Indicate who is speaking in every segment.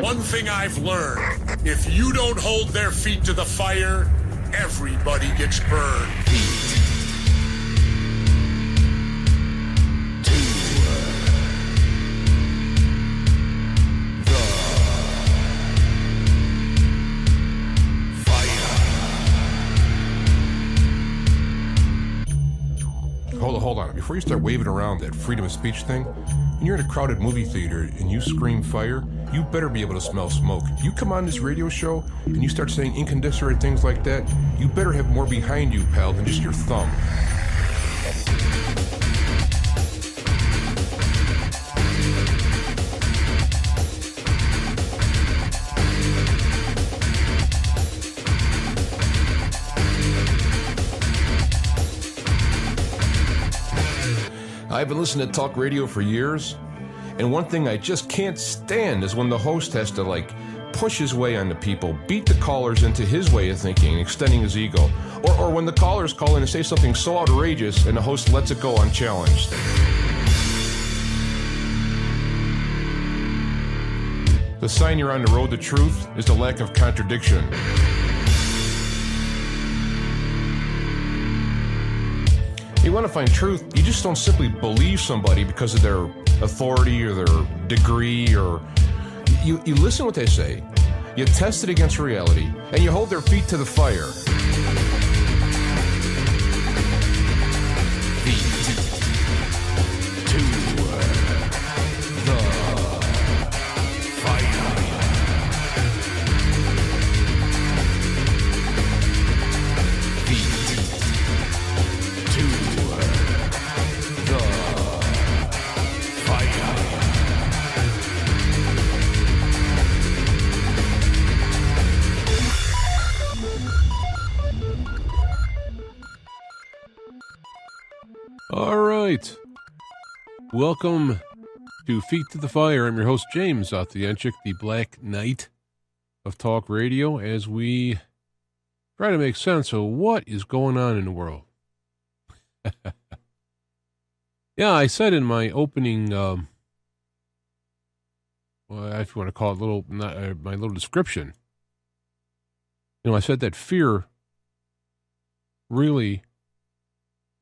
Speaker 1: One thing I've learned, if you don't hold their feet to the fire, everybody gets burned.
Speaker 2: Hold on. Before you start waving around that freedom of speech thing, when you're in a crowded movie theater and you scream fire, you better be able to smell smoke. If you come on this radio show and you start saying incandescent things like that, you better have more behind you, pal, than just your thumb. I've been listening to talk radio for years, and one thing I just can't stand is when the host has to, push his way onto people, beat the callers into his way of thinking, extending his ego, or when the callers call in and say something so outrageous and the host lets it go unchallenged. The sign you're on the road to truth is the lack of contradiction. You want to find truth, you just don't simply believe somebody because of their authority or their degree, or you listen to what they say, you test it against reality, and you hold their feet to the fire.
Speaker 3: All right. Welcome to Feet to the Fire. I'm your host, James Othienchik, the Black Knight of Talk Radio, as we try to make sense of what is going on in the world. Yeah, I said in my opening, well, if you want to call it my little description, I said that fear really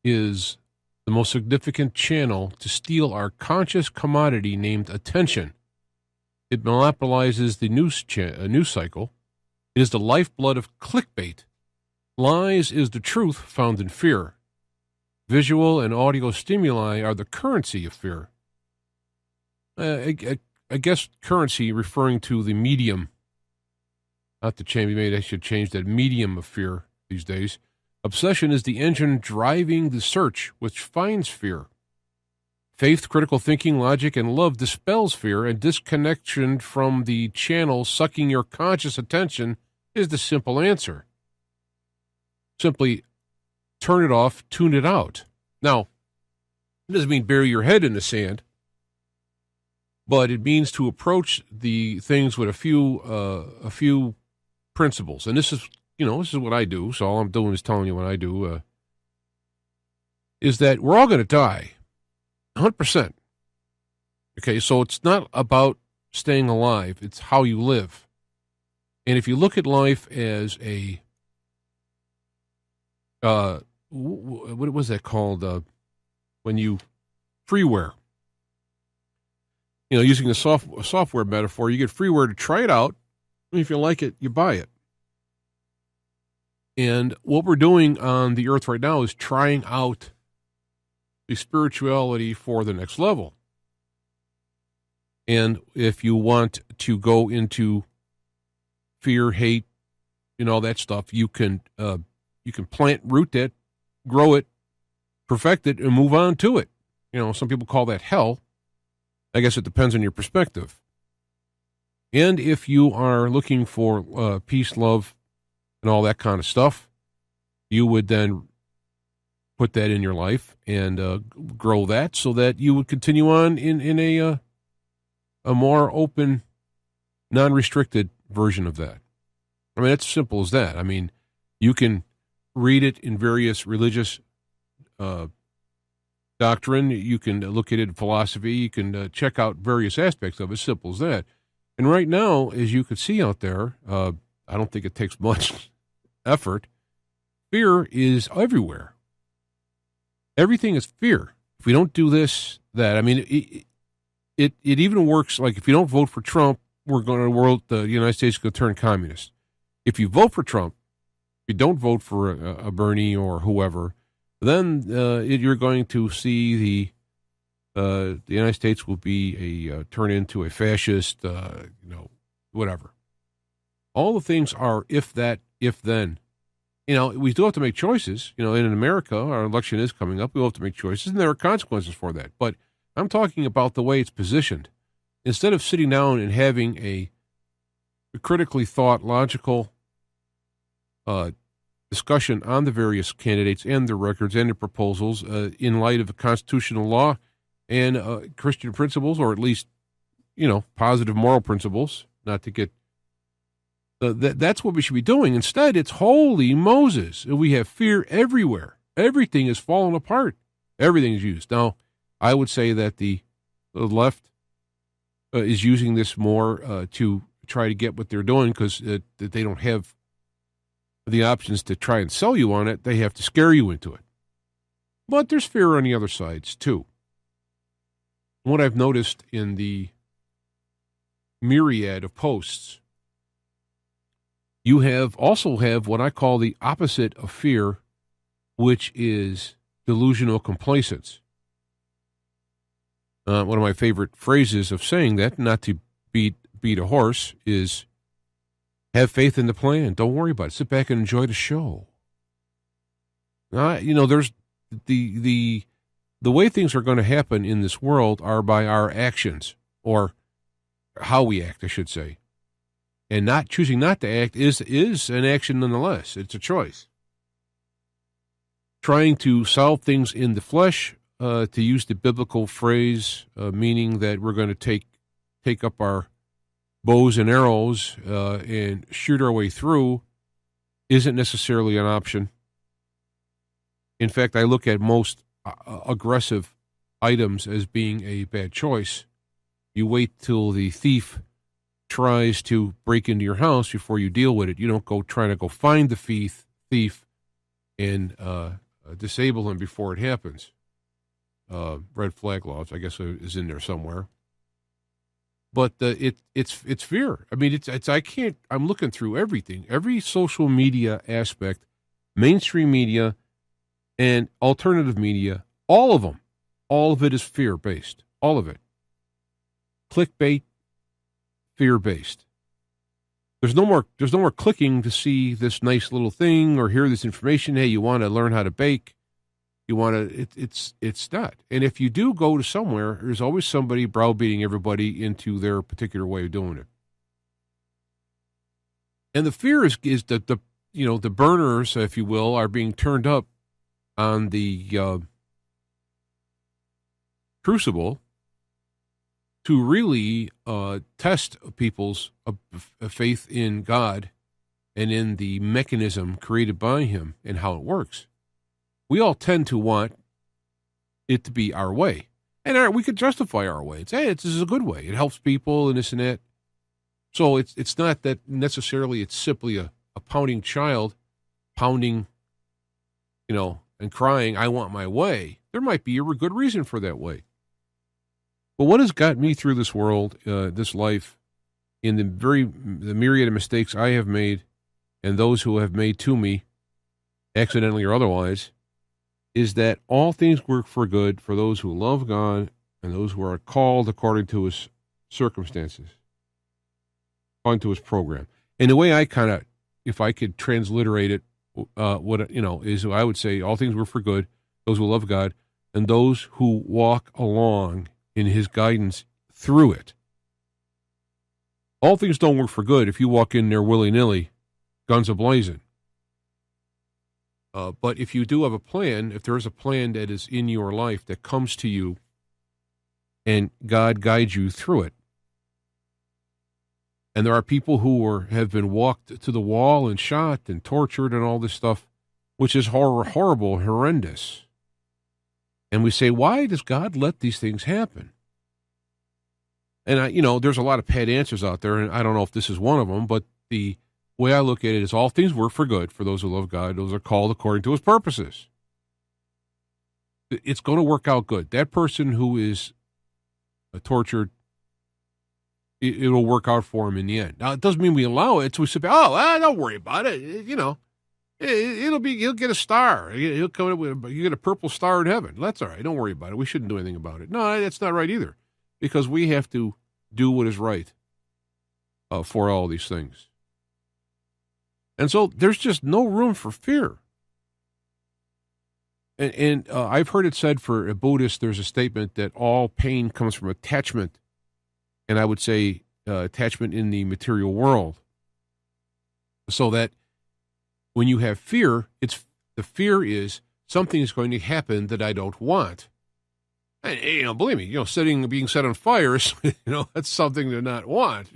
Speaker 3: is the most significant channel to steal our conscious commodity named attention. It monopolizes the news cycle. It is the lifeblood of clickbait. Lies is the truth found in fear. Visual and audio stimuli are the currency of fear. I guess currency referring to the medium. Not to change, maybe I should change that medium of fear these days. Obsession is the engine driving the search, which finds fear. Faith, critical thinking, logic, and love dispels fear, and disconnection from the channel sucking your conscious attention is the simple answer. Simply turn it off, tune it out. Now, it doesn't mean bury your head in the sand, but it means to approach the things with a few principles. And this is what I do, so all I'm doing is telling you what I do, is that we're all going to die, 100%. Okay, so it's not about staying alive, it's how you live. And if you look at life as a, what was that called, when you, freeware. Using the software metaphor, you get freeware to try it out, and if you like it, you buy it. And what we're doing on the earth right now is trying out the spirituality for the next level. And if you want to go into fear, hate, all that stuff, you can root that, grow it, perfect it, and move on to it. Some people call that hell. I guess it depends on your perspective. And if you are looking for peace, love, and all that kind of stuff, you would then put that in your life and grow that so that you would continue on in a more open, non-restricted version of that. I mean, it's simple as that. I mean, you can read it in various religious doctrine. You can look at it in philosophy. You can check out various aspects of it. Simple as that. And right now, as you can see out there, I don't think it takes much effort. Fear is everywhere. Everything is fear. If we don't do this, that, I mean, it even works. Like if you don't vote for Trump, the United States is going to turn communist. If you vote for Trump, if you don't vote for a Bernie or whoever, then you're going to see the United States will be turn into a fascist, whatever. All the things are if that, if then. We do have to make choices. In America, our election is coming up. We'll have to make choices, and there are consequences for that. But I'm talking about the way it's positioned. Instead of sitting down and having a critically thought, logical discussion on the various candidates and their records and their proposals in light of the constitutional law and Christian principles, or at least, positive moral principles, not to get that's what we should be doing. Instead, it's holy Moses. We have fear everywhere. Everything is falling apart. Everything is used. Now, I would say that the left is using this more to try to get what they're doing because they don't have the options to try and sell you on it. They have to scare you into it. But there's fear on the other sides, too. What I've noticed in the myriad of posts, you also have what I call the opposite of fear, which is delusional complacence. One of my favorite phrases of saying that, not to beat a horse, is have faith in the plan. Don't worry about it. Sit back and enjoy the show. There's the way things are going to happen in this world are by our actions, or how we act, I should say. And not choosing not to act is an action nonetheless. It's a choice. Trying to solve things in the flesh, to use the biblical phrase, meaning that we're going to take up our bows and arrows and shoot our way through, isn't necessarily an option. In fact, I look at most aggressive items as being a bad choice. You wait till the thief tries to break into your house before you deal with it. You don't go trying to go find the thief and disable him before it happens. Red flag laws, I guess, is in there somewhere. But it's fear. I mean, I'm looking through everything, every social media aspect, mainstream media and alternative media, all of them. All of it is fear-based. All of it. Clickbait, fear-based. There's no more clicking to see this nice little thing or hear this information. Hey, you want to learn how to bake? You want to? It's not. And if you do go to somewhere, there's always somebody browbeating everybody into their particular way of doing it. And the fear is that the burners, if you will, are being turned up on the crucible to really test people's faith in God and in the mechanism created by Him and how it works. We all tend to want it to be our way. And we could justify our way. This is a good way. It helps people and this and that. So it's not that necessarily it's simply a pounding child pounding, and crying, I want my way. There might be a good reason for that way. But what has got me through this world, this life, in the myriad of mistakes I have made and those who have made to me, accidentally or otherwise, is that all things work for good for those who love God and those who are called according to His circumstances, according to His program. And the way I if I could transliterate it, is I would say all things work for good, those who love God, and those who walk along in His guidance through it. All things don't work for good if you walk in there willy-nilly, guns a-blazing. But if you do have a plan, if there is a plan that is in your life that comes to you and God guides you through it, and there are people who have been walked to the wall and shot and tortured and all this stuff, which is horrible, horrendous. And we say, why does God let these things happen? And there's a lot of pat answers out there, and I don't know if this is one of them, but the way I look at it is all things work for good for those who love God. Those are called according to his purposes. It's going to work out good. That person who is tortured, it'll work out for him in the end. Now, it doesn't mean we allow it. So we say, don't worry about it. He'll get a star. He'll come with, you get a purple star in heaven. That's all right. Don't worry about it. We shouldn't do anything about it. No, that's not right either, because we have to do what is right for all these things. And so there's just no room for fear. And I've heard it said for a Buddhist, there's a statement that all pain comes from attachment. And I would say attachment in the material world. So that when you have fear, the fear is something is going to happen that I don't want. And, believe me, being set on fire is, that's something to not want,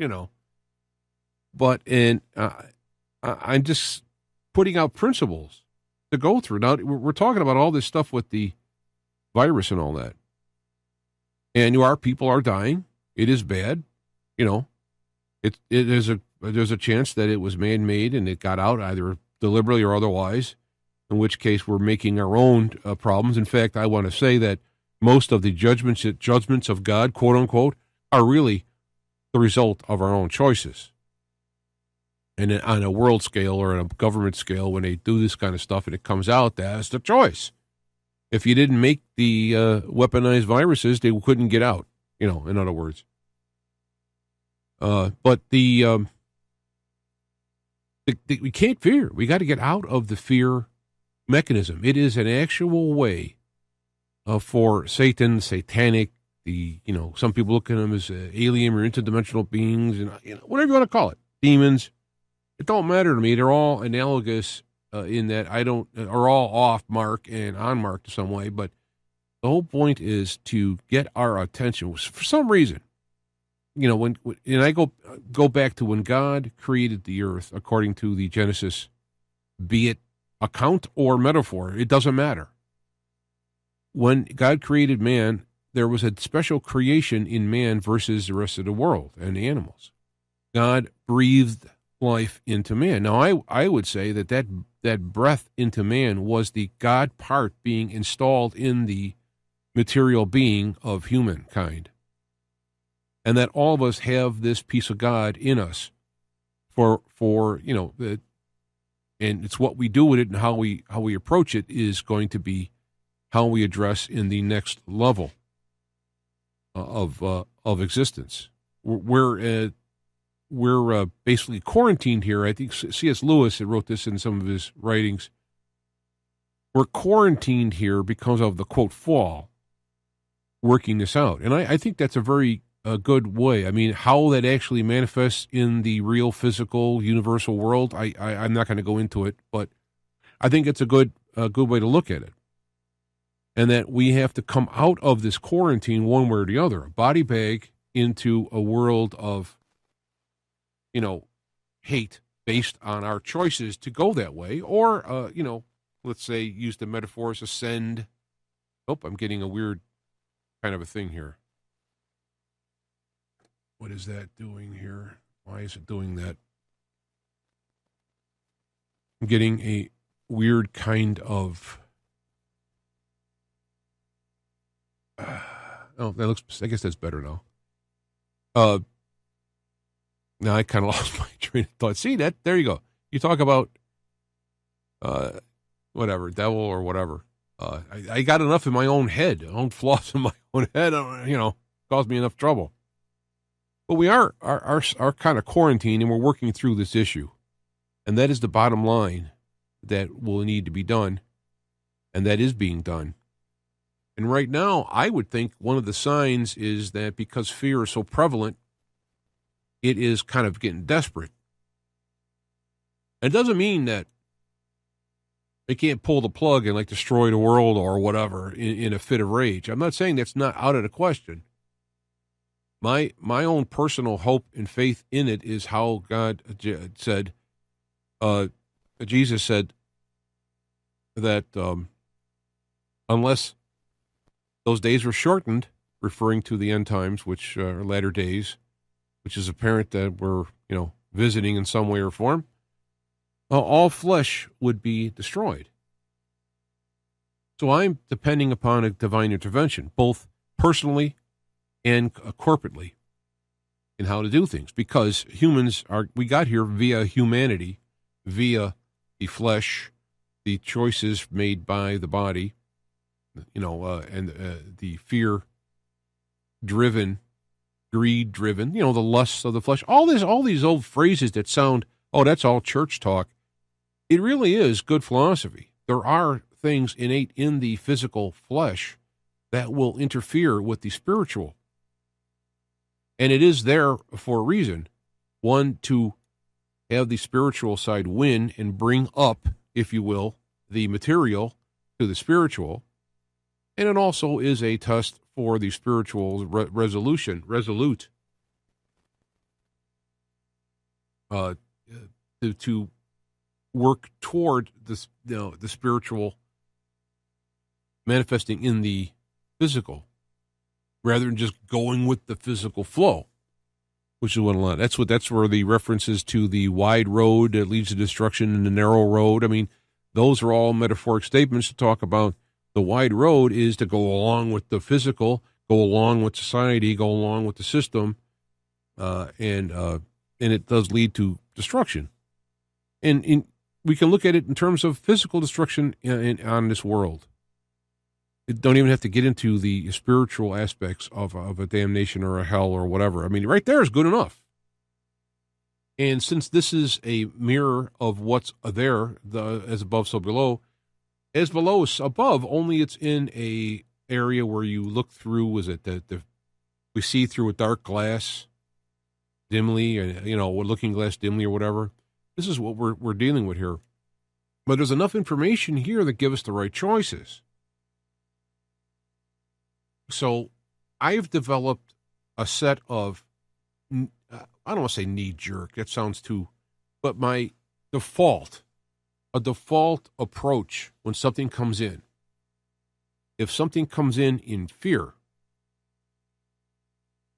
Speaker 3: But, I'm just putting out principles to go through. Now, we're talking about all this stuff with the virus and all that. And people are dying. It is bad. There's a chance that it was man-made and it got out either deliberately or otherwise, in which case we're making our own problems. In fact, I want to say that most of the judgments of God, quote unquote, are really the result of our own choices. And on a world scale or on a government scale, when they do this kind of stuff and it comes out, that's the choice. If you didn't make the weaponized viruses, they couldn't get out, in other words. But we can't fear. We got to get out of the fear mechanism. It is an actual way for Satan, satanic, some people look at them as alien or interdimensional beings, and whatever you want to call it, demons. It don't matter to me. They're all analogous in that are all off mark and on mark to some way. But the whole point is to get our attention. For some reason, when I go back to when God created the earth, according to the Genesis, be it account or metaphor, it doesn't matter. When God created man, there was a special creation in man versus the rest of the world and the animals. God breathed life into man. Now, I would say that breath into man was the God part being installed in the material being of humankind. And that all of us have this piece of God in us and it's what we do with it and how we approach it is going to be how we address in the next level of existence. We're basically quarantined here. I think C.S. Lewis had wrote this in some of his writings. We're quarantined here because of the, quote, fall, working this out. And I think that's a very good way. I mean, how that actually manifests in the real, physical, universal world, I'm not going to go into it, but I think it's a good way to look at it. And that we have to come out of this quarantine one way or the other, a body bag into a world of hate based on our choices to go that way, or, let's say, use the metaphors, ascend. Oh, I'm getting a weird kind of a thing here. What is that doing here? Why is it doing that? I'm getting a weird kind of... I guess that's better now. Now I kind of lost my train of thought. See that? There you go. You talk about whatever, devil or whatever. I got enough in my own head, own flaws in my own head. Caused me enough trouble. But we are kind of quarantined, and we're working through this issue, and that is the bottom line that will need to be done, and that is being done. And right now, I would think one of the signs is that because fear is so prevalent, it is kind of getting desperate. It doesn't mean that they can't pull the plug and destroy the world or whatever in a fit of rage. I'm not saying that's not out of the question. My own personal hope and faith in it is how God said, Jesus said that unless those days were shortened, referring to the end times, which are latter days, which is apparent that we're, visiting in some way or form, all flesh would be destroyed. So I'm depending upon a divine intervention, both personally and corporately, in how to do things, because we got here via humanity, via the flesh, the choices made by the body, and the fear-driven, greed-driven, the lusts of the flesh. All these old phrases that sound, that's all church talk. It really is good philosophy. There are things innate in the physical flesh that will interfere with the spiritual. And it is there for a reason. One, to have the spiritual side win and bring up, if you will, the material to the spiritual. And it also is a test for the spiritual resolute, to work toward this, the spiritual manifesting in the physical, rather than just going with the physical flow, which is what a lot. That's where the references to the wide road that leads to destruction and the narrow road. I mean, those are all metaphoric statements to talk about. The wide road is to go along with the physical, go along with society, go along with the system, and it does lead to destruction. And we can look at it in terms of physical destruction on this world. It don't even have to get into the spiritual aspects of a damnation or a hell or whatever. I mean, right there is good enough. And since this is a mirror of what's there, as above, so below, as below is above, only it's in a area where you look through, we see through a dark glass dimly, or, looking glass dimly or whatever. This is what we're dealing with here. But there's enough information here that give us the right choices. So I've developed a set of, I don't want to say knee-jerk, that sounds too, but my default approach when something comes in. If something comes in fear,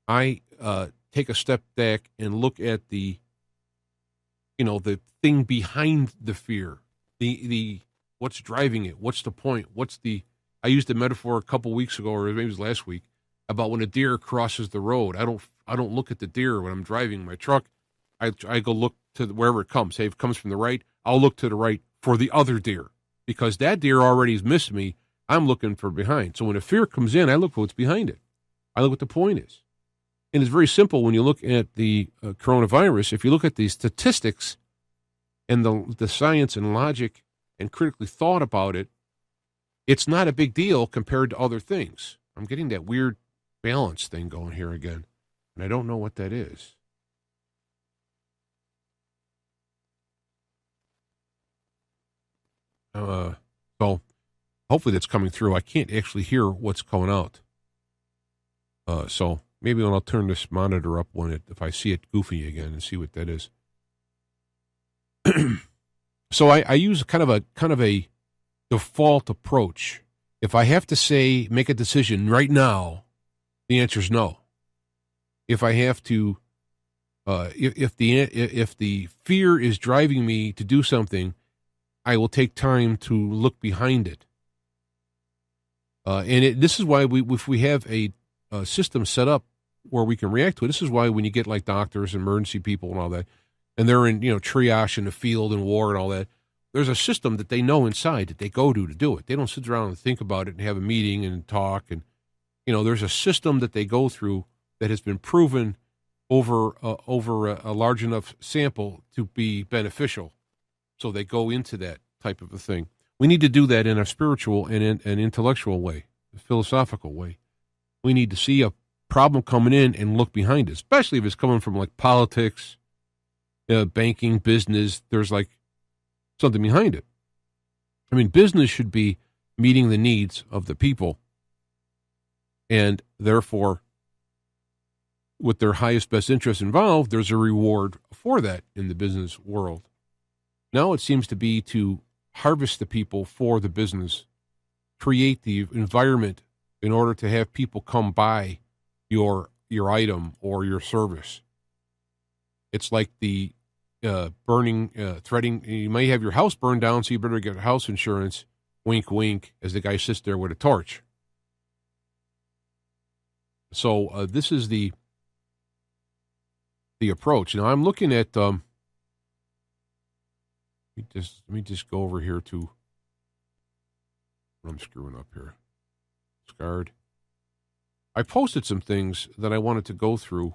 Speaker 3: I take a step back and look at the thing behind the fear, the what's driving it, what's the point, I used a metaphor a couple weeks ago, or maybe it was last week, about when a deer crosses the road. I don't look at the deer when I'm driving my truck. I go look to wherever it comes. Say if it comes from the right, I'll look to the right for the other deer, because that deer already has missed me. I'm looking for behind. So when a fear comes in, I look for what's behind it. I look what the point is. And it's very simple when you look at the coronavirus. If you look at the statistics and the science and logic and critically thought about it, it's not a big deal compared to other things. I'm getting that weird balance thing going here again, and I don't know what that is. So hopefully that's coming through. I can't actually hear what's going out. So maybe I'll turn this monitor up if I see it goofy again and see what that is. So I use kind of a default approach. If I have to make a decision right now, the answer is no. If I have to, if the fear is driving me to do something, I will take time to look behind it. This is why if we have a system set up where we can react to it, this is why when you get like doctors, emergency people and all that, and they're in, triage in the field and war and all that, there's a system that they know inside that they go to do it. They don't sit around and think about it and have a meeting and talk. And, there's a system that they go through that has been proven over a large enough sample to be beneficial. So they go into that type of a thing. We need to do that in a spiritual and in an intellectual way, a philosophical way. We need to see a problem coming in and look behind it, especially if it's coming from like politics, banking, business. There's like something behind it. I mean, business should be meeting the needs of the people, and therefore, with their highest best interest involved, there's a reward for that in the business world. Now it seems to be to harvest the people for the business, create the environment in order to have people come buy your item or your service. It's like the threatening. You may have your house burned down, so you better get house insurance. Wink, wink, as the guy sits there with a torch. So this is the approach. Now I'm looking at. Let me just go over here to. I'm screwing up here. Scarred. I posted some things that I wanted to go through.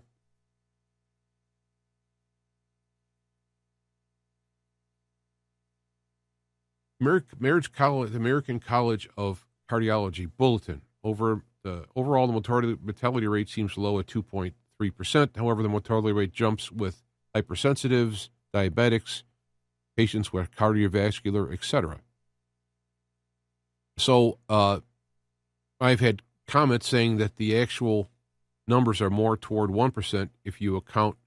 Speaker 3: American College of Cardiology Bulletin. Overall, the mortality rate seems low at 2.3%. However, the mortality rate jumps with hypersensitives, diabetics, patients with cardiovascular, etc. So I've had comments saying that the actual numbers are more toward 1% if you account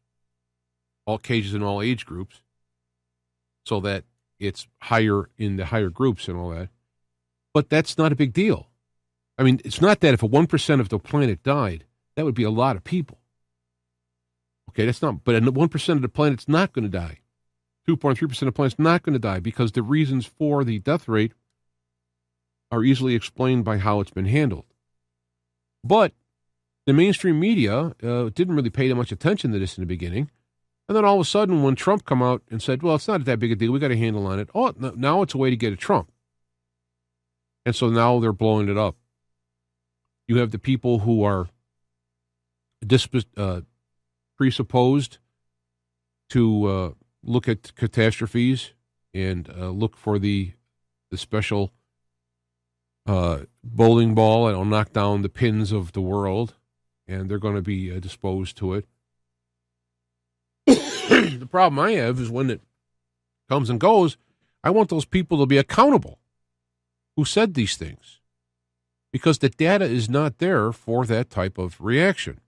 Speaker 3: all cases in all age groups, so that it's higher in the higher groups and all that. But that's not a big deal. I mean, it's not that if 1% of the planet died, that would be a lot of people. Okay, that's not, but 1% of the planet's not going to die. 2.3% of the planet's not going to die because the reasons for the death rate are easily explained by how it's been handled. But the mainstream media didn't really pay that much attention to this in the beginning. And then all of a sudden, when Trump come out and said, well, it's not that big a deal, we got a handle on it. Oh, now it's a way to get at Trump. And so now they're blowing it up. You have the people who are presupposed to look at catastrophes and look for the special bowling ball that'll knock down the pins of the world, and they're going to be disposed to it. The problem I have is when it comes and goes, I want those people to be accountable who said these things, because the data is not there for that type of reaction.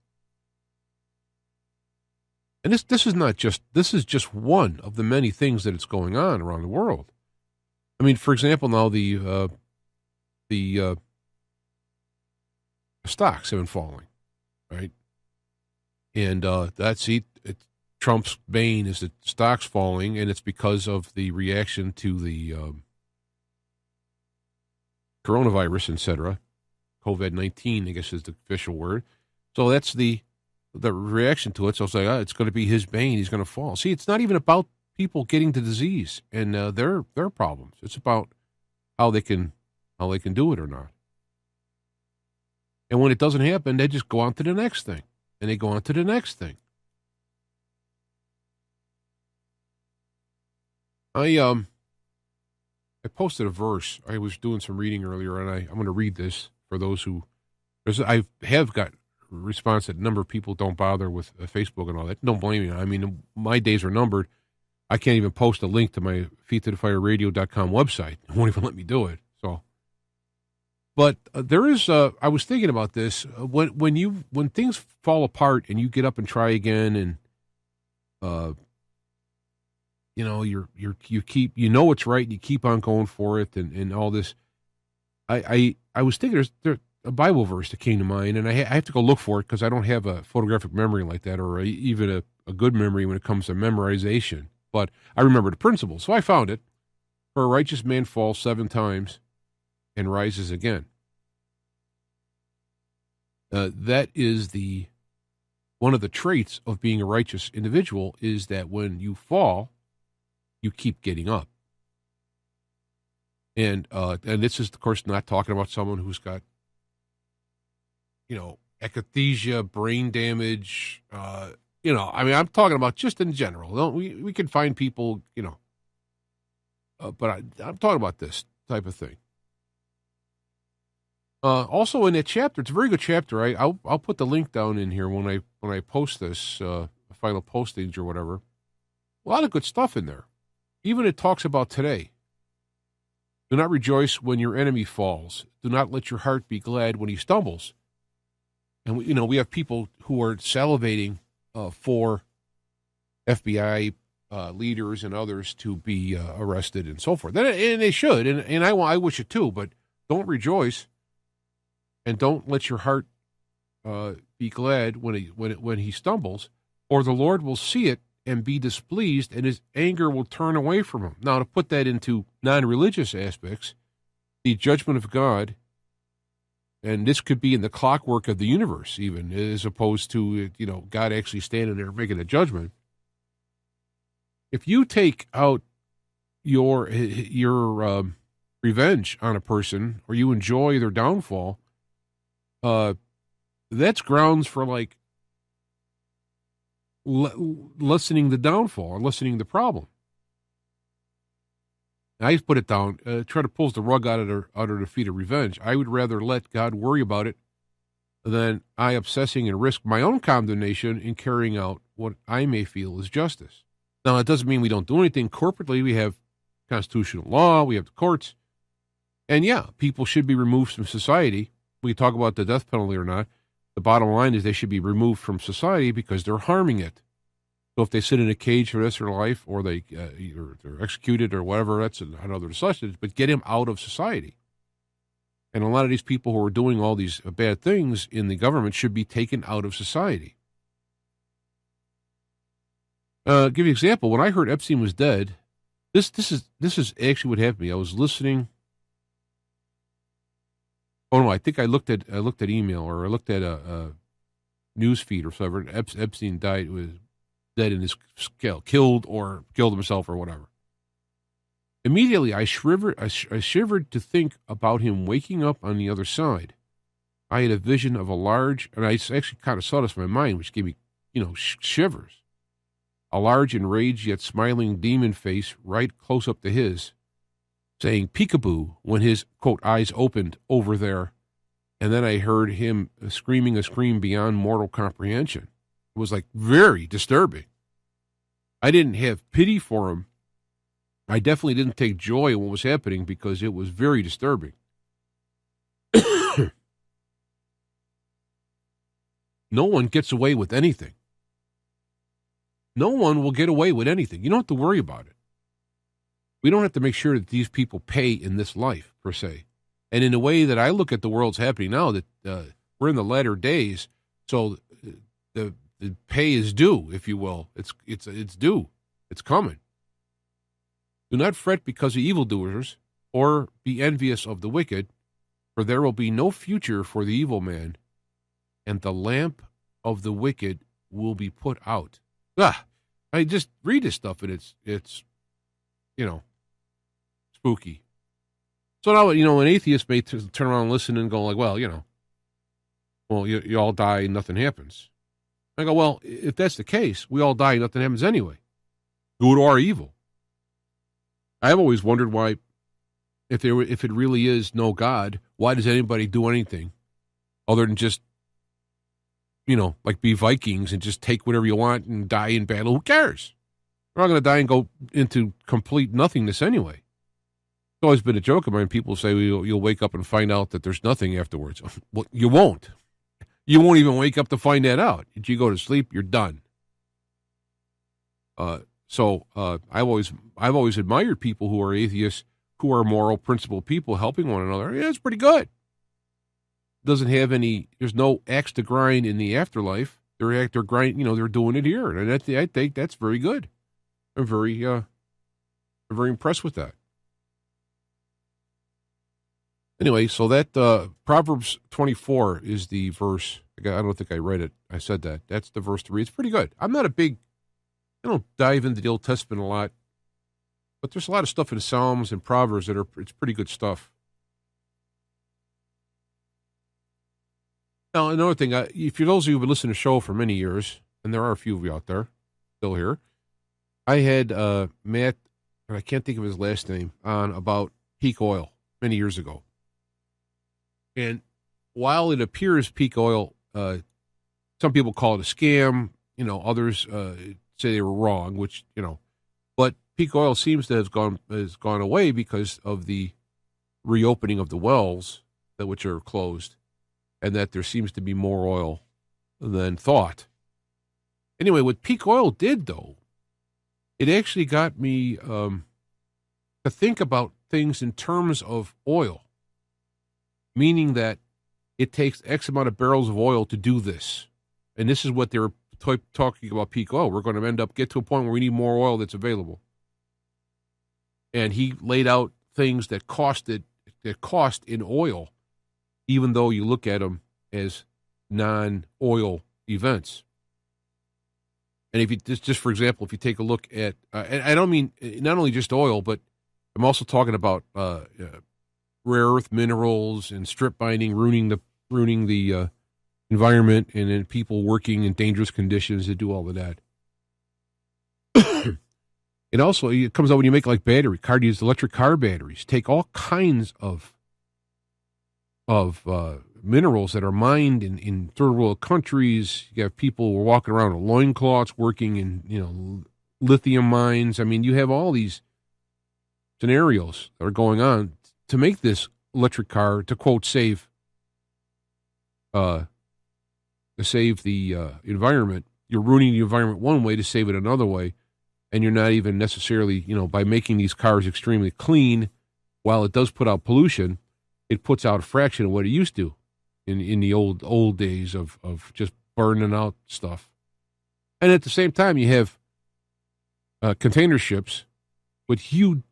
Speaker 3: And this is just one of the many things that is going on around the world. I mean, for example, now the stocks have been falling, right? And Trump's bane is that stocks falling, and it's because of the reaction to the coronavirus, etc. COVID-19, I guess, is the official word. So that's the reaction to it. So it's like, it's going to be his bane. He's going to fall. See, it's not even about people getting the disease and their problems. It's about how they can do it or not. And when it doesn't happen, they just go on to the next thing, and they go on to the next thing. I posted a verse. I was doing some reading earlier, and I'm going to read this for those who. I have got response that a number of people don't bother with Facebook and all that. Don't blame me. I mean, my days are numbered. I can't even post a link to my feedtotofireradio.com website. It won't even let me do it. So, but there is. I was thinking about this when things fall apart and you get up and try again, and you keep, it's right, and you keep on going for it, and all this. I was thinking there's a Bible verse that came to mind, and I have to go look for it because I don't have a photographic memory like that, or even a good memory when it comes to memorization. But I remember the principle, so I found it. For a righteous man falls 7 times and rises again. That is one of the traits of being a righteous individual, is that when you fall, you keep getting up. And this is, of course, not talking about someone who's got, akathisia, brain damage. I mean, I'm talking about just in general. We can find people, but I'm talking about this type of thing. Also in that chapter, it's a very good chapter. I'll put the link down in here when I post this, final postage or whatever. A lot of good stuff in there. Even it talks about today. Do not rejoice when your enemy falls. Do not let your heart be glad when he stumbles. And we have people who are salivating for FBI leaders and others to be arrested and so forth. And they should, and I wish it too. But don't rejoice and don't let your heart be glad when he stumbles, or the Lord will see it and be displeased, and his anger will turn away from him. Now, to put that into non-religious aspects, the judgment of God, and this could be in the clockwork of the universe, even, as opposed to, God actually standing there making a judgment. If you take out your revenge on a person, or you enjoy their downfall, that's grounds for lessening the downfall or lessening the problem. I put it down, try to pull the rug out of the feet of revenge. I would rather let God worry about it than I obsessing and risk my own condemnation in carrying out what I may feel is justice. Now, it doesn't mean we don't do anything corporately. We have constitutional law, we have the courts, and yeah, people should be removed from society. We talk about the death penalty or not. The bottom line is they should be removed from society because they're harming it. So if they sit in a cage for the rest of their life, or they're executed or whatever, that's another discussion, but get him out of society. And a lot of these people who are doing all these bad things in the government should be taken out of society. Give you an example. When I heard Epstein was dead, this is actually what happened to me. I was listening. Oh no, I think I looked at email, or I looked at a news feed or whatever. Epstein died, was dead in his scale, killed himself or whatever. Immediately, I shivered to think about him waking up on the other side. I had a vision of a large, and I actually kind of saw this in my mind, which gave me, shivers. A large, enraged yet smiling demon face right close up to his, saying peekaboo when his, quote, eyes opened over there. And then I heard him screaming a scream beyond mortal comprehension. It was very disturbing. I didn't have pity for him. I definitely didn't take joy in what was happening because it was very disturbing. No one gets away with anything. No one will get away with anything. You don't have to worry about it. We don't have to make sure that these people pay in this life, per se. And in the way that I look at the world's happening now, that we're in the latter days, so the pay is due, if you will. It's due. It's coming. Do not fret because of evildoers, or be envious of the wicked, for there will be no future for the evil man, and the lamp of the wicked will be put out. I just read this stuff, and it's spooky. So now, an atheist may turn around and listen and go well, you all die and nothing happens. I go, well, if that's the case, we all die and nothing happens anyway, good or evil. I've always wondered why, if it really is no God, why does anybody do anything other than just, be Vikings and just take whatever you want and die in battle? Who cares? We're all going to die and go into complete nothingness anyway. It's always been a joke of mine. People say you'll wake up and find out that there's nothing afterwards. Well, you won't. You won't even wake up to find that out. If you go to sleep, you're done. So I've always admired people who are atheists, who are moral, principled people helping one another. Yeah, it's pretty good. Doesn't have there's no axe to grind in the afterlife. They're doing it here, and I think that's very good. I'm very impressed with that. Anyway, so that Proverbs 24 is the verse. I don't think I read it. I said that. That's the verse to read. It's pretty good. I don't dive into the Old Testament a lot, but there's a lot of stuff in Psalms and Proverbs it's pretty good stuff. Now, another thing, if you're those of you who've been listening to the show for many years, and there are a few of you out there still here, I had Matt, and I can't think of his last name, on about peak oil many years ago. And while it appears peak oil, some people call it a scam, others say they were wrong, which, but peak oil seems to have gone away because of the reopening of the wells which are closed, and that there seems to be more oil than thought. Anyway, what peak oil did, though, it actually got me to think about things in terms of oil, meaning that it takes X amount of barrels of oil to do this. And this is what they were talking about peak oil. We're going to get to a point where we need more oil that's available. And he laid out things that cost in oil, even though you look at them as non-oil events. And if you just for example, if you take a look at, and I don't mean not only just oil, but I'm also talking about rare earth minerals and strip mining, ruining the environment, and then people working in dangerous conditions to do all of that. And also, it comes out when you make like electric car batteries. Take all kinds of minerals that are mined in third world countries. You have people who are walking around with loincloths working in, lithium mines. I mean, you have all these scenarios that are going on to make this electric car, to quote, save the environment. You're ruining the environment one way to save it another way. And you're not even necessarily, by making these cars extremely clean, while it does put out pollution, it puts out a fraction of what it used to in the old days of just burning out stuff. And at the same time, you have container ships with huge,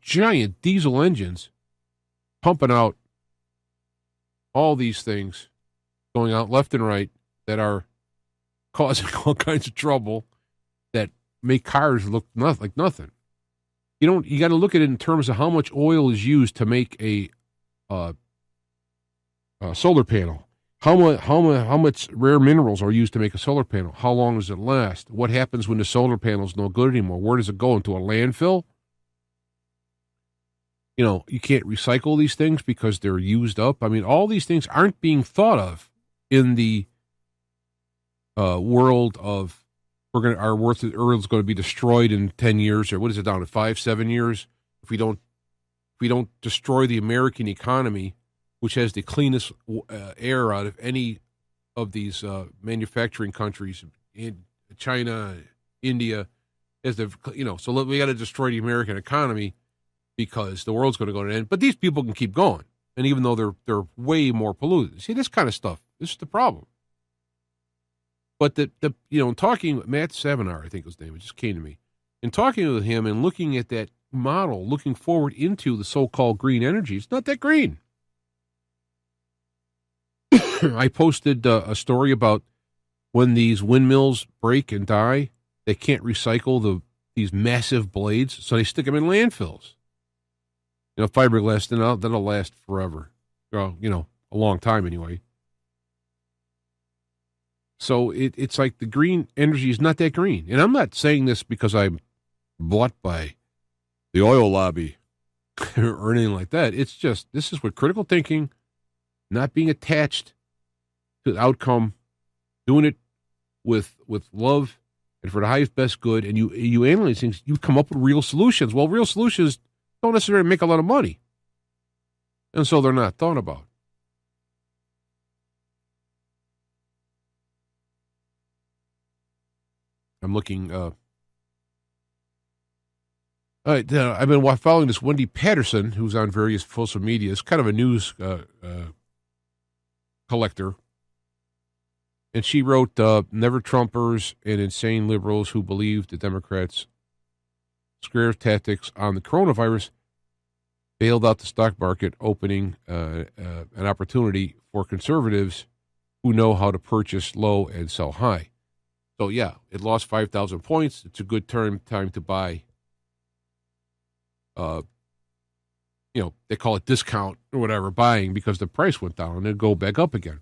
Speaker 3: giant diesel engines pumping out all these things, going out left and right, that are causing all kinds of trouble, that make cars look like nothing. You got to look at it in terms of how much oil is used to make a solar panel. How much rare minerals are used to make a solar panel? How long does it last? What happens when the solar panel is no good anymore? Where does it go? Into a landfill? You can't recycle these things because they're used up. I mean, all these things aren't being thought of in the world of our Earth is going to be destroyed in 10 years, or what is it, down to 5-7 years? If we don't destroy the American economy, which has the cleanest air out of any of these manufacturing countries, in China, India, so we got to destroy the American economy because the world's going to go to an end. But these people can keep going, and even though they're way more polluted, see, this kind of stuff, this is the problem. But in talking with Matt Savinar, I think his name, it just came to me, in talking with him and looking at that model, looking forward into the so-called green energy, it's not that green. I posted a story about when these windmills break and die, they can't recycle these massive blades, so they stick them in landfills. Fiberglass, that'll last forever. Well, a long time anyway. So it's like the green energy is not that green. And I'm not saying this because I'm bought by the oil lobby or anything like that. It's just, this is what critical thinking, not being attached to the outcome, doing it with love and for the highest best good. And you analyze things, you come up with real solutions. Well, real solutions don't necessarily make a lot of money. And so they're not thought about. I'm looking. I've been following this Wendy Patterson, who's on various social media. It's kind of a news collector. And she wrote, Never Trumpers and insane liberals who believe the Democrats' scare tactics on the coronavirus bailed out the stock market, opening an opportunity for conservatives who know how to purchase low and sell high. So, yeah, it lost 5,000 points. It's a good time to buy. They call it discount or whatever, buying, because the price went down and it'll go back up again.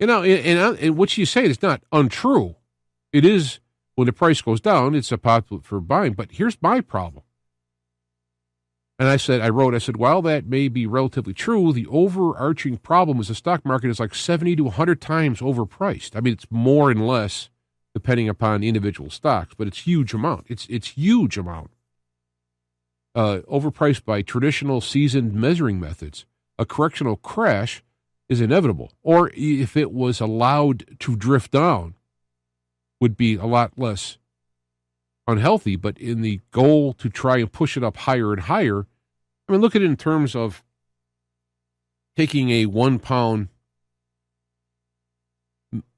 Speaker 3: And what she's saying is not untrue. It is, when the price goes down, it's a popular for buying. But here's my problem. And I wrote, while that may be relatively true, the overarching problem is the stock market is like 70 to 100 times overpriced. I mean, it's more and less depending upon individual stocks, but it's huge amount. It's huge amount. Overpriced by traditional seasoned measuring methods. A correctional crash is inevitable, or if it was allowed to drift down, would be a lot less unhealthy. But in the goal to try and push it up higher and higher, I mean, look at it in terms of taking a 1 pound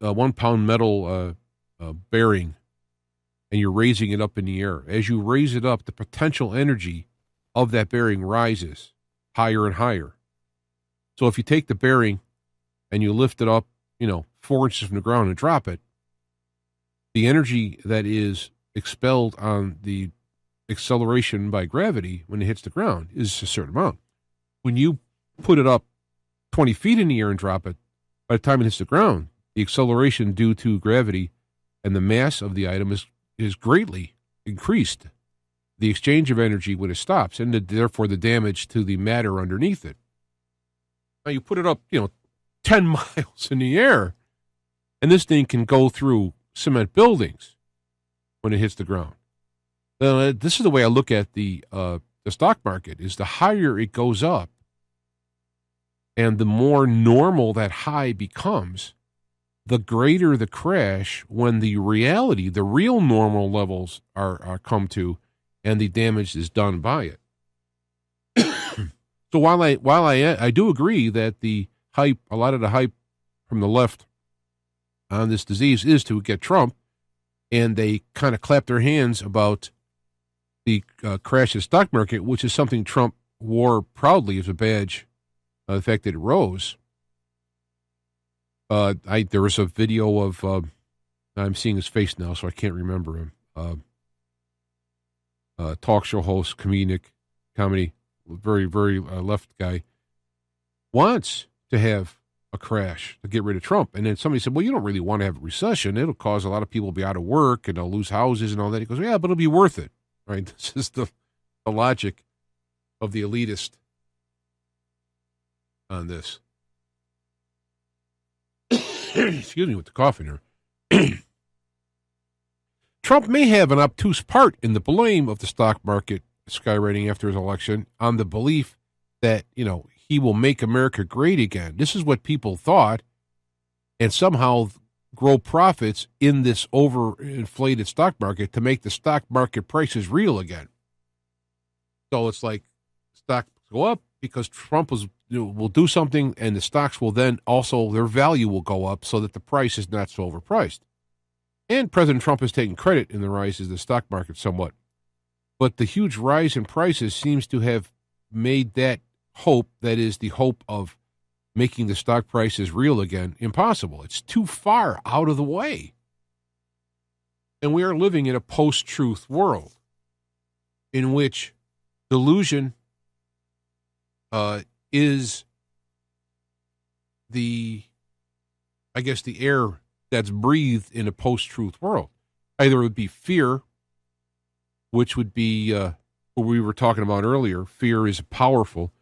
Speaker 3: metal bearing, and you're raising it up in the air. As you raise it up, the potential energy of that bearing rises higher and higher. So if you take the bearing and you lift it up, 4 inches from the ground and drop it, the energy that is expelled on the acceleration by gravity when it hits the ground is a certain amount. When you put it up 20 feet in the air and drop it, by the time it hits the ground, the acceleration due to gravity and the mass of the item is greatly increased. The exchange of energy when it stops, and therefore the damage to the matter underneath it. Now you put it up, 10 miles in the air, and this thing can go through cement buildings when it hits the ground. This is the way I look at the stock market, is the higher it goes up and the more normal that high becomes, the greater the crash when the real normal levels are come to and the damage is done by it. So while I do agree that a lot of the hype from the left on this disease is to get Trump, and they kind of clap their hands about the crash of the stock market, which is something Trump wore proudly as a badge, the fact that it rose. There was a video of, I'm seeing his face now, so I can't remember him. Talk show host, comedy, very, very left guy, wants to have a crash to get rid of Trump. And then somebody said, well, you don't really want to have a recession. It'll cause a lot of people to be out of work and they'll lose houses and all that. He goes, yeah, but it'll be worth it. Right? This is the logic of the elitist on this. Excuse me with the coughing here. Trump may have an obtuse part in the blame of the stock market skyrocketing after his election on the belief that, he will make America great again. This is what people thought, and somehow grow profits in this overinflated stock market to make the stock market prices real again. So it's like stocks go up because Trump will do something, and the stocks will then also, their value will go up so that the price is not so overpriced. And President Trump has taken credit in the rise of the stock market somewhat. But the huge rise in prices seems to have made that hope, that is the hope of making the stock prices real again, impossible. It's too far out of the way. And we are living in a post-truth world in which delusion is the air that's breathed in a post-truth world. Either it would be fear, which would be what we were talking about earlier. Fear is powerful.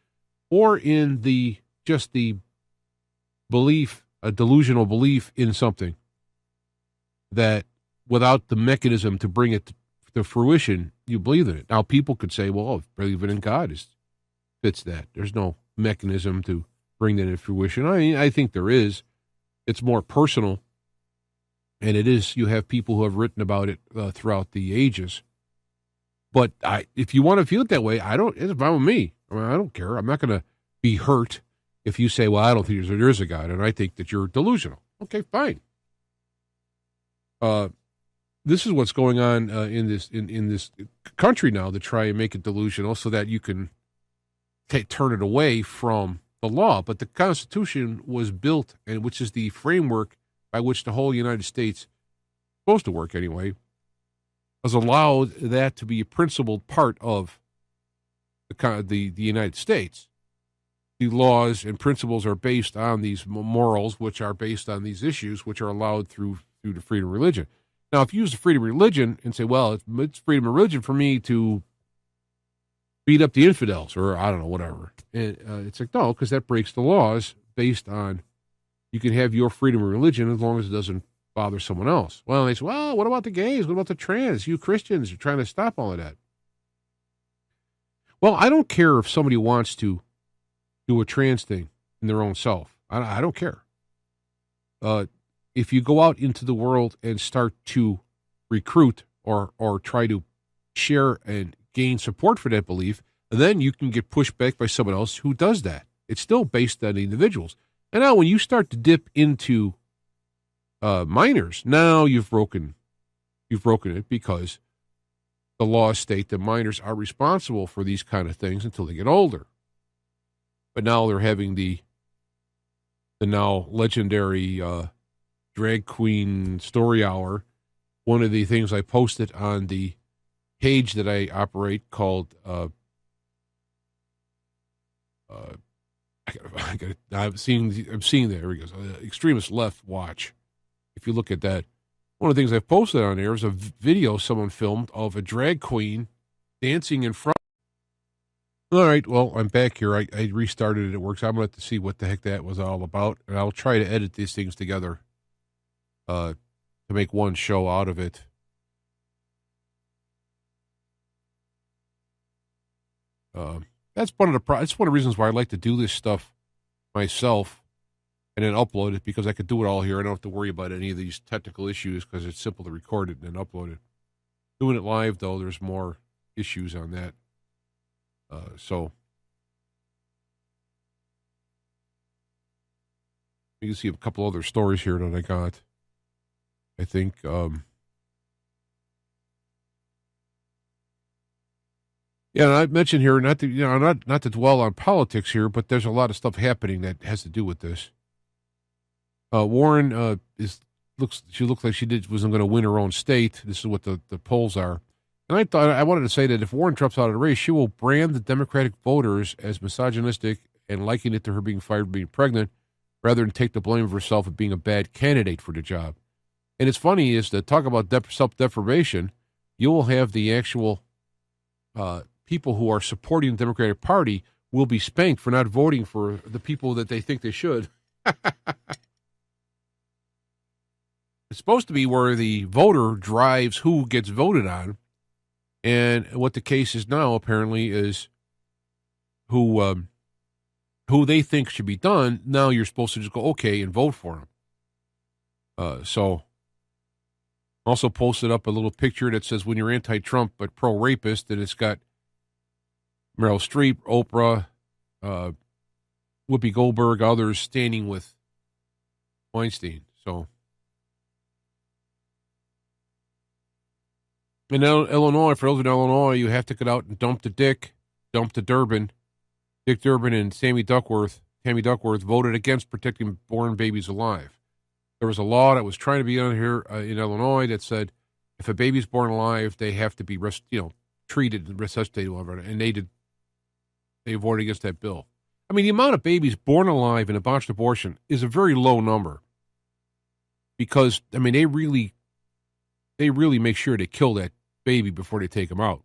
Speaker 3: Or in the belief, a delusional belief in something that without the mechanism to bring it to fruition, you believe in it. Now, people could say, well, believing in God fits that. There's no mechanism to bring that into fruition. I think there is. It's more personal, and it is. You have people who have written about it throughout the ages. But if you want to feel it that way, it's fine with me. I don't care. I'm not going to be hurt if you say, well, I don't think there is a God, and I think that you're delusional. Okay, fine. This is what's going on in this country now to try and make it delusional so that you can turn it away from the law. But the Constitution was built, and which is the framework by which the whole United States, supposed to work anyway, has allowed that to be a principled part of the United States. The laws and principles are based on these morals, which are based on these issues, which are allowed through the freedom of religion. Now, if you use the freedom of religion and say, well, it's freedom of religion for me to beat up the infidels, or I don't know, whatever. And it's like, no, because that breaks the laws based on, you can have your freedom of religion as long as it doesn't bother someone else. Well, they say, well, what about the gays? What about the trans? You Christians are trying to stop all of that. Well, I don't care if somebody wants to do a trans thing in their own self. I don't care. If you go out into the world and start to recruit or try to share and gain support for that belief, then you can get pushed back by someone else who does that. It's still based on the individuals. And now when you start to dip into minors, now you've broken it, because the laws state that minors are responsible for these kind of things until they get older. But now they're having the now legendary drag queen story hour. One of the things I posted on the page that I operate called I'm seeing there he goes, Extremist Left Watch. If you look at that, one of the things I've posted on there is a video someone filmed of a drag queen dancing in front. All right, well, I'm back here. I restarted it. It works. I'm going to have to see what the heck that was all about, and I'll try to edit these things together to make one show out of it. That's one of the reasons why I like to do this stuff myself and then upload it, because I could do it all here. I don't have to worry about any of these technical issues because it's simple to record it and then upload it. Doing it live, though, there's more issues on that. So you can see a couple other stories here that I got. I think yeah, and I mentioned here not to dwell on politics here, but there's a lot of stuff happening that has to do with this. Warren looks like she wasn't going to win her own state. This is what the polls are. And I wanted to say that if Warren drops out of the race, she will brand the Democratic voters as misogynistic and liken it to her being fired for being pregnant, rather than take the blame of herself of being a bad candidate for the job. And it's funny is to talk about self-deprivation, you will have the actual people who are supporting the Democratic Party will be spanked for not voting for the people that they think they should. It's supposed to be where the voter drives who gets voted on. And what the case is now, apparently, is who they think should be done. Now you're supposed to just go, okay, and vote for them. So also posted up a little picture that says when you're anti-Trump but pro-rapist, and it's got Meryl Streep, Oprah, Whoopi Goldberg, others standing with Weinstein. So in Illinois, for those in Illinois, you have to get out and dump the Durbin. Dick Durbin and Tammy Duckworth voted against protecting born babies alive. There was a law that was trying to be on here in Illinois that said if a baby's born alive, they have to be treated and resuscitated, whatever. And they voted against that bill. I mean, the amount of babies born alive in a botched abortion is a very low number, because I mean they really make sure they kill that baby before they take him out.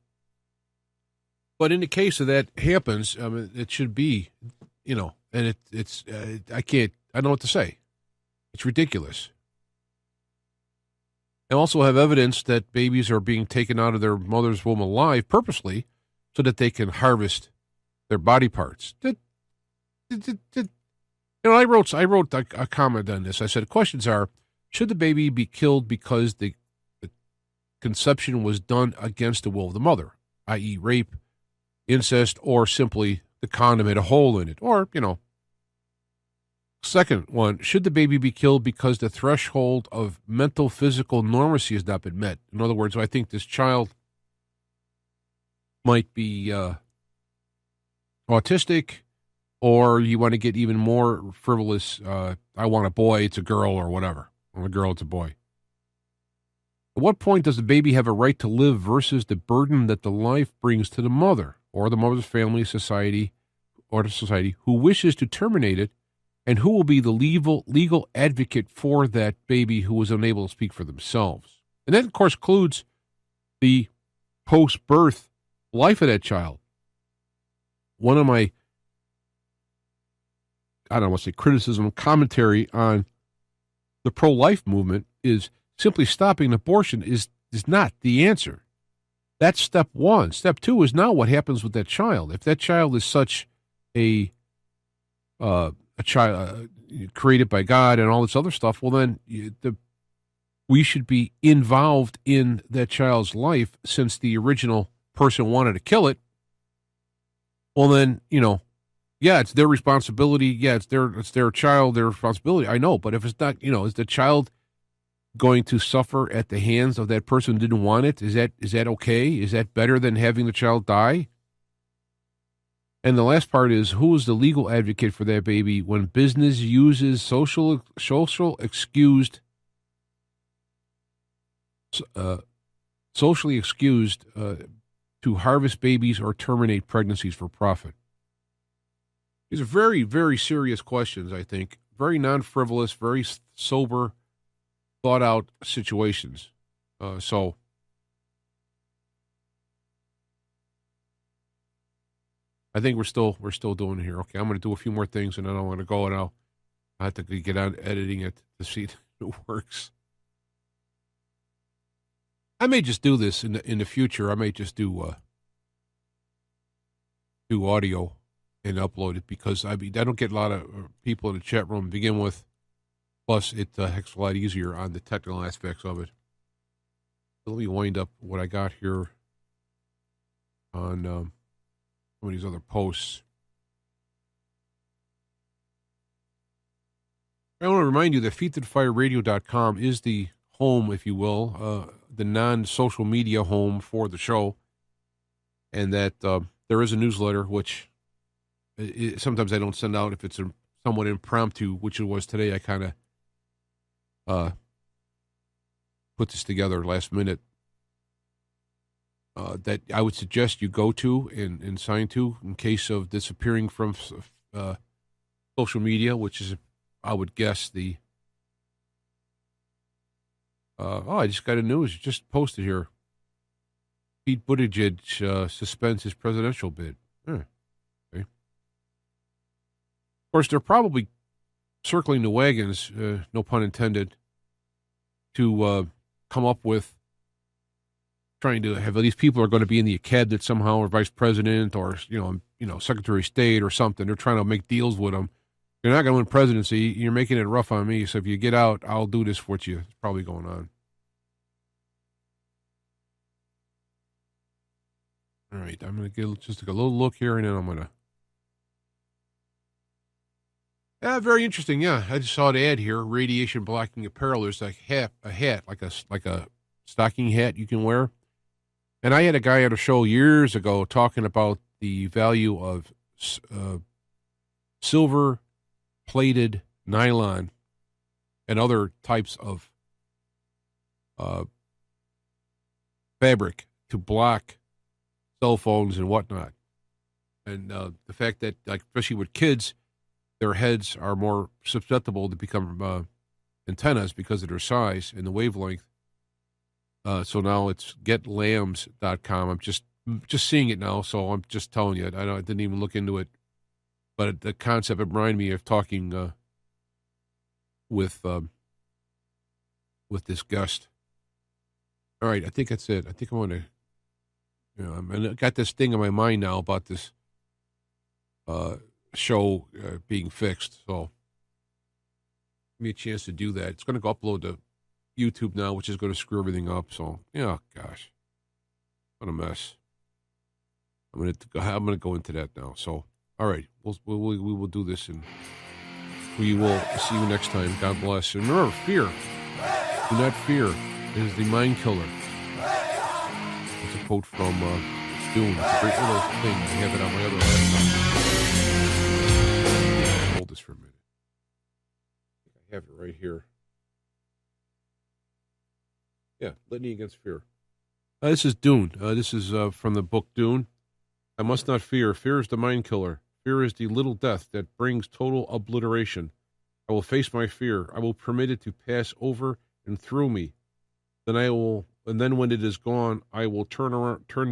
Speaker 3: But in the case of that happens, it should be, and it's I don't know what to say. It's ridiculous. They also have evidence that babies are being taken out of their mother's womb alive purposely so that they can harvest their body parts. I wrote a comment on this. I said, questions are, should the baby be killed because the conception was done against the will of the mother, i.e. rape, incest, or simply the condom had a hole in it, or, Second one, should the baby be killed because the threshold of mental, physical normacy has not been met? In other words, I think this child might be autistic, or you want to get even more frivolous, I want a boy, it's a girl, or whatever. I want a girl, it's a boy. At what point does the baby have a right to live versus the burden that the life brings to the mother or the mother's family, society, or the society who wishes to terminate it, and who will be the legal advocate for that baby who was unable to speak for themselves? And that, of course, includes the post-birth life of that child. One of my, I don't want to say criticism, commentary on the pro-life movement is simply stopping abortion is not the answer. That's step one. Step two is now what happens with that child. If that child is such a child created by God and all this other stuff, well, then we should be involved in that child's life since the original person wanted to kill it. Well, then, Yeah, it's their responsibility. Yeah, it's their child, their responsibility. I know, but if it's not, is the child going to suffer at the hands of that person who didn't want it? Is that okay? Is that better than having the child die? And the last part is, who is the legal advocate for that baby when business uses socially excused to harvest babies or terminate pregnancies for profit? These are very, very serious questions, I think. Very non-frivolous, very sober, thought-out situations. So I think we're still doing it here. Okay, I'm going to do a few more things, and then I'm going to go, and I'll have to get on editing it to see if it works. I may just do this in the future. I may just do audio and upload it, because I don't get a lot of people in the chat room to begin with. Plus, it heck's a lot easier on the technical aspects of it. Let me wind up what I got here on some of these other posts. I want to remind you that feedtofireradio.com is the home, if you will, the non-social media home for the show, and that there is a newsletter, which sometimes I don't send out if it's somewhat impromptu, which it was today. I kind of put this together last minute, that I would suggest you go to and sign to in case of disappearing from social media, which is, I would guess, the... I just got a news. Just posted here. Pete Buttigieg suspends his presidential bid. Okay. Of course, they're probably circling the wagons, no pun intended, to come up with trying to have these people are going to be in the cabinet somehow, or vice president, or Secretary of State or something. They're trying to make deals with them. You're not going to win presidency. You're making it rough on me. So if you get out, I'll do this for you. It's probably going on. All right, I'm going to get just a little look here, and then I'm going to... Yeah, very interesting. Yeah, I just saw the ad here. Radiation blocking apparel. There's a hat, like a stocking hat you can wear. And I had a guy at a show years ago talking about the value of silver-plated nylon and other types of fabric to block cell phones and whatnot. And the fact that, like, especially with kids, their heads are more susceptible to become antennas because of their size and the wavelength. So now it's getlambs.com. I'm just seeing it now, so I'm just telling you. I didn't even look into it, but the concept reminded me of talking with this guest. All right, I think that's it. I think I'm going to, I got this thing in my mind now about this show being fixed, so give me a chance to do that. It's going to go upload to YouTube now, which is going to screw everything up. So, yeah, gosh, what a mess. I'm going to go into that now. So, all right, we will do this, and we will see you next time. God bless. And remember, fear. Do not fear. It is the mind killer. It's a quote from Dune. It's a great little thing. I have it on my other laptop. Hold this for a minute. I have it right here. Yeah, Litany Against Fear. This is Dune. This is from the book Dune. I must not fear. Fear is the mind killer. Fear is the little death that brings total obliteration. I will face my fear. I will permit it to pass over and through me. And then when it is gone, I will turn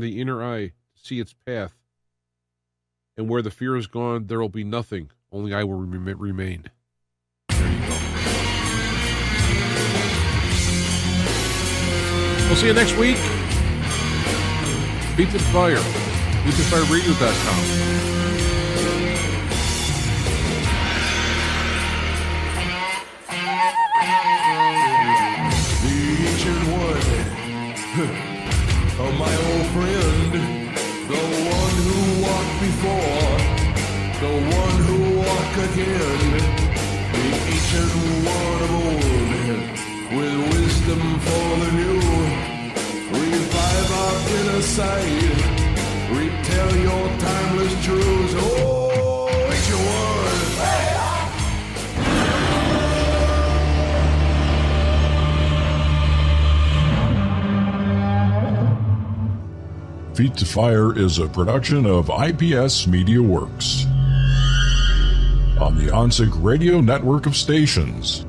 Speaker 3: the inner eye to see its path. And where the fear is gone, there will be nothing. Only I will remain. There you go. We'll see you next week. Beat the Fire. BeatTheFireRadio.com.
Speaker 4: The ancient one, oh my old friend, the one who walked before, the one inside. Retell your timeless truths. Oh, it's your word.
Speaker 5: Feet to Fire is a production of IPS Media Works on the OnSync radio network of stations.